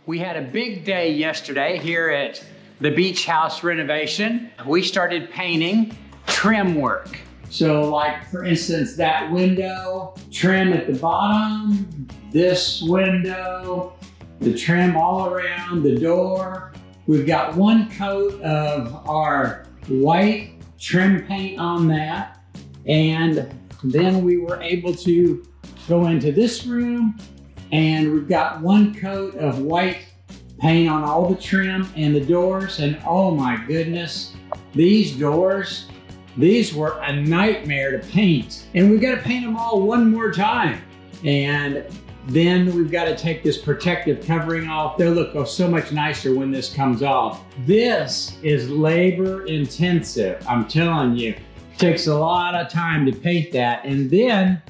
We had a big day yesterday here at the Beach House Renovation. We started painting trim work. So like for instance, that window, trim at the bottom, this window, the trim all around the door. We've got one coat of our white trim paint on that. And then we were able to go into this room and we've got one coat of white paint on all the trim and the doors. And oh my goodness, these doors, these were a nightmare to paint. And we've got to paint them all one more time. And then we've got to take this protective covering off. They'll look so much nicer when this comes off. This is labor intensive, I'm telling you. It takes a lot of time to paint that. And then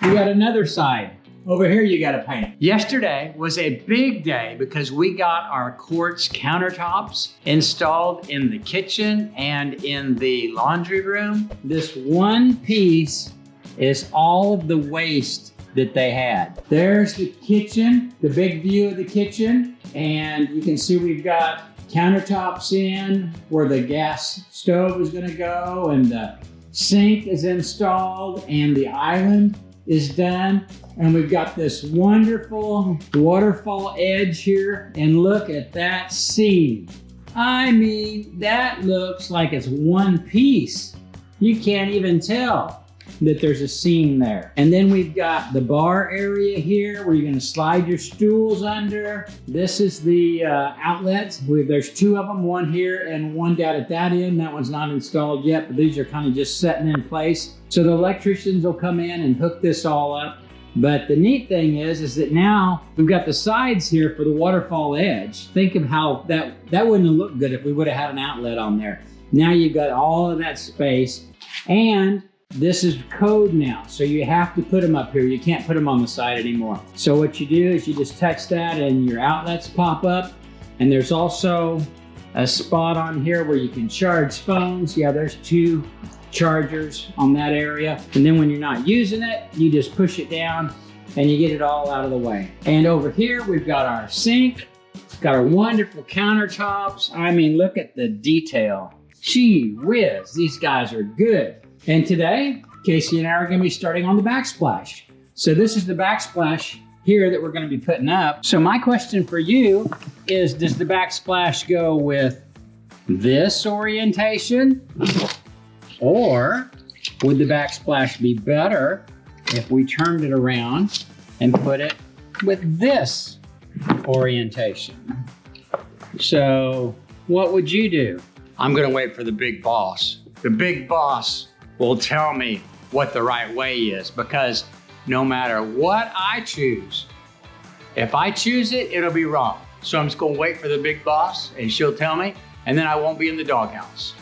we got another side. Over here you got to paint. Yesterday was a big day because we got our quartz countertops installed in the kitchen and in the laundry room. This one piece is all of the waste that they had. There's the kitchen, the big view of the kitchen, and you can see we've got countertops in where the gas stove is gonna go, and the sink is installed, and the island is done. And we've got this wonderful waterfall edge here, and look at that seam. I mean, that looks like it's one piece. You can't even tell that there's a seam there. And then we've got the bar area here where you're gonna slide your stools under. This is the outlets. There's two of them, one here and one down at that end. That one's not installed yet, but these are kind of just setting in place. So the electricians will come in and hook this all up. But the neat thing is that now we've got the sides here for the waterfall edge. Think of how that wouldn't have looked good if we would have had an outlet on there. Now you've got all of that space, and this is code now, so you have to put them up here. You can't put them on the side anymore. So what you do is you just touch that and your outlets pop up. And there's also a spot on here where you can charge phones. Yeah, there's two chargers on that area. And then when you're not using it, you just push it down and you get it all out of the way. And over here, we've got our sink. It's got our wonderful countertops. I mean, look at the detail. Gee whiz, these guys are good. And today, Casey and I are gonna be starting on the backsplash. So this is the backsplash here that we're gonna be putting up. So my question for you is, does the backsplash go with this orientation? Or would the backsplash be better if we turned it around and put it with this orientation? So what would you do? I'm gonna wait for the big boss. The big boss will tell me what the right way is, because no matter what I choose, if I choose it, it'll be wrong. So I'm just gonna wait for the big boss and she'll tell me, and then I won't be in the doghouse.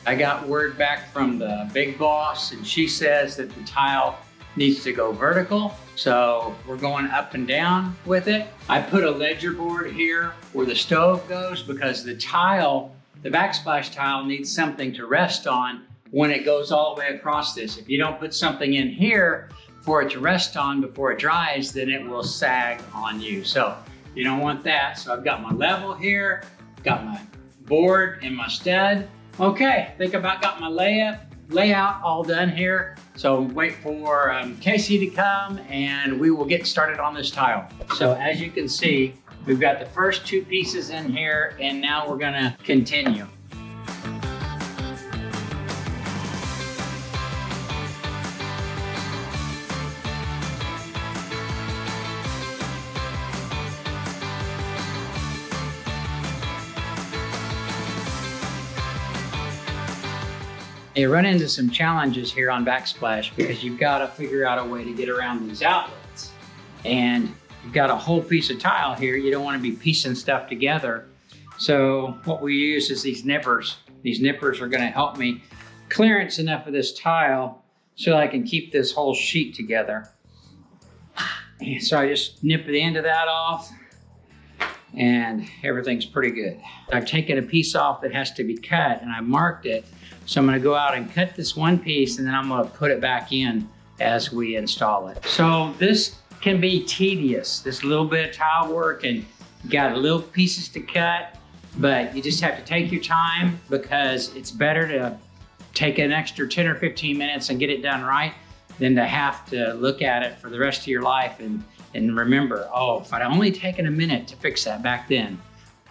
I got word back from the big boss and she says that the tile needs to go vertical. So we're going up and down with it. I put a ledger board here where the stove goes because the tile, the backsplash tile, needs something to rest on when it goes all the way across this. If you don't put something in here for it to rest on before it dries, then it will sag on you. So you don't want that. So I've got my level here, got my board in my stud. Okay, think about got my layout all done here. So wait for Casey to come and we will get started on this tile. So as you can see, we've got the first two pieces in here and now we're gonna continue. You run into some challenges here on Backsplash because you've got to figure out a way to get around these outlets. And you've got a whole piece of tile here. You don't want to be piecing stuff together. So what we use is these nippers. These nippers are going to help me clearance enough of this tile so I can keep this whole sheet together. And so I just nip the end of that off and everything's pretty good. I've taken a piece off that has to be cut and I marked it. So I'm gonna go out and cut this one piece and then I'm gonna put it back in as we install it. So this can be tedious, this little bit of tile work, and You got little pieces to cut, but you just have to take your time because it's better to take an extra 10 or 15 minutes and get it done right than to have to look at it for the rest of your life and remember, oh, if I'd only taken a minute to fix that back then,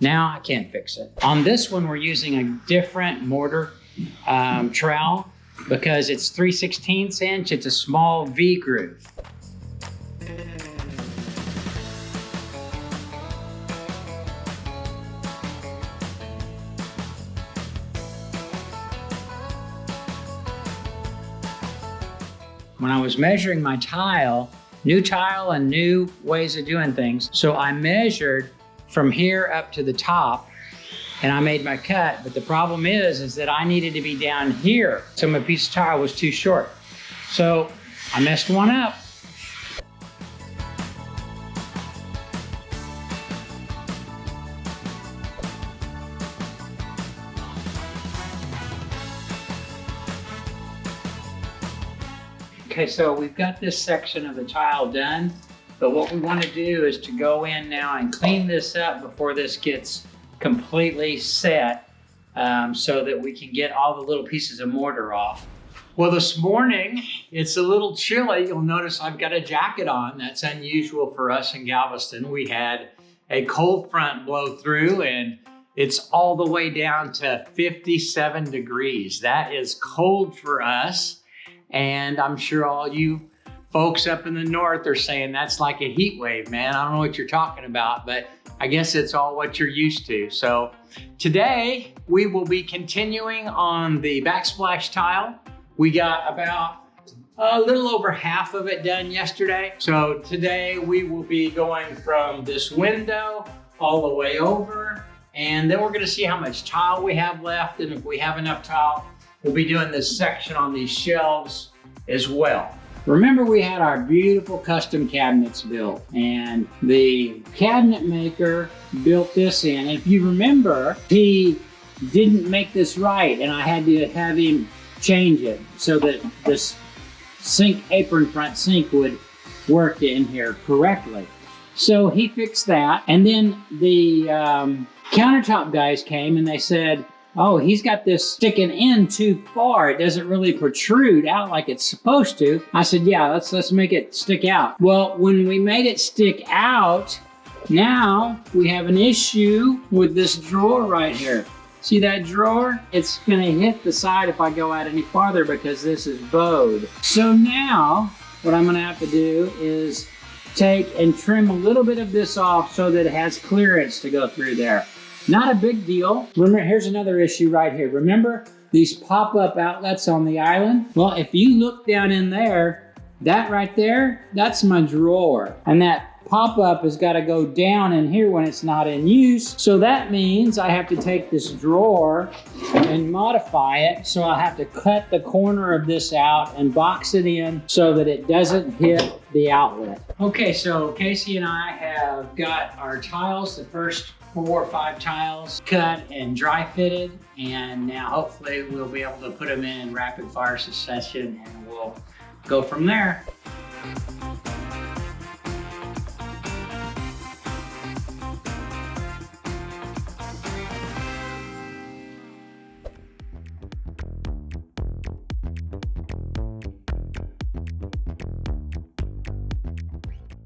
now I can't fix it. On this one, we're using a different mortar trowel because it's 3/16 inch. It's a small V groove. When I was measuring my tile, new tile and new ways of doing things, so I measured from here up to the top and I made my cut, but the problem is that I needed to be down here, so my piece of tile was too short. So I messed one up. Okay, so we've got this section of the tile done, but what we want to do is to go in now and clean this up before this gets completely set, so that we can get all the little pieces of mortar off. Well, this morning, it's a little chilly. You'll notice I've got a jacket on. That's unusual for us in Galveston. We had a cold front blow through and it's all the way down to 57 degrees. That is cold for us. And I'm sure all you folks up in the north are saying that's like a heat wave, man. I don't know what you're talking about, but I guess it's all what you're used to. So today we will be continuing on the backsplash tile. We got about a little over half of it done yesterday. So today we will be going from this window all the way over, and then we're gonna see how much tile we have left, and if we have enough tile, we'll be doing this section on these shelves as well. Remember, we had our beautiful custom cabinets built, and the cabinet maker built this in. If you remember, he didn't make this right, and I had to have him change it so that this sink apron front sink would work in here correctly. So he fixed that, and then the countertop guys came and they said, oh, he's got this sticking in too far. It doesn't really protrude out like it's supposed to. I said, yeah, let's make it stick out. Well, when we made it stick out, now we have an issue with this drawer right here. See that drawer? It's gonna hit the side if I go out any farther because this is bowed. So now, what I'm gonna have to do is take and trim a little bit of this off so that it has clearance to go through there. Not a big deal. Remember, here's another issue right here. Remember these pop-up outlets on the island? Well, if you look down in there, that right there, that's my drawer. And that pop-up has got to go down in here when it's not in use. So that means I have to take this drawer and modify it. So I have to cut the corner of this out and box it in so that it doesn't hit the outlet. Okay, so Casey and I have got our tiles, the first 4 or 5 tiles cut and dry fitted, and now hopefully we'll be able to put them in rapid fire succession and we'll go from there.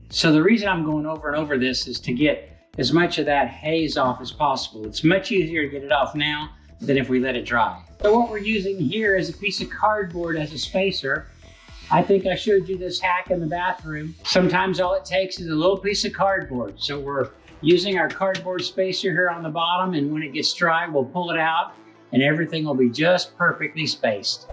So the reason I'm going over and over this is to get as much of that haze off as possible. It's much easier to get it off now than if we let it dry. So what we're using here is a piece of cardboard as a spacer. I think I showed you this hack in the bathroom. Sometimes all it takes is a little piece of cardboard. So we're using our cardboard spacer here on the bottom, and when it gets dry, we'll pull it out and everything will be just perfectly spaced.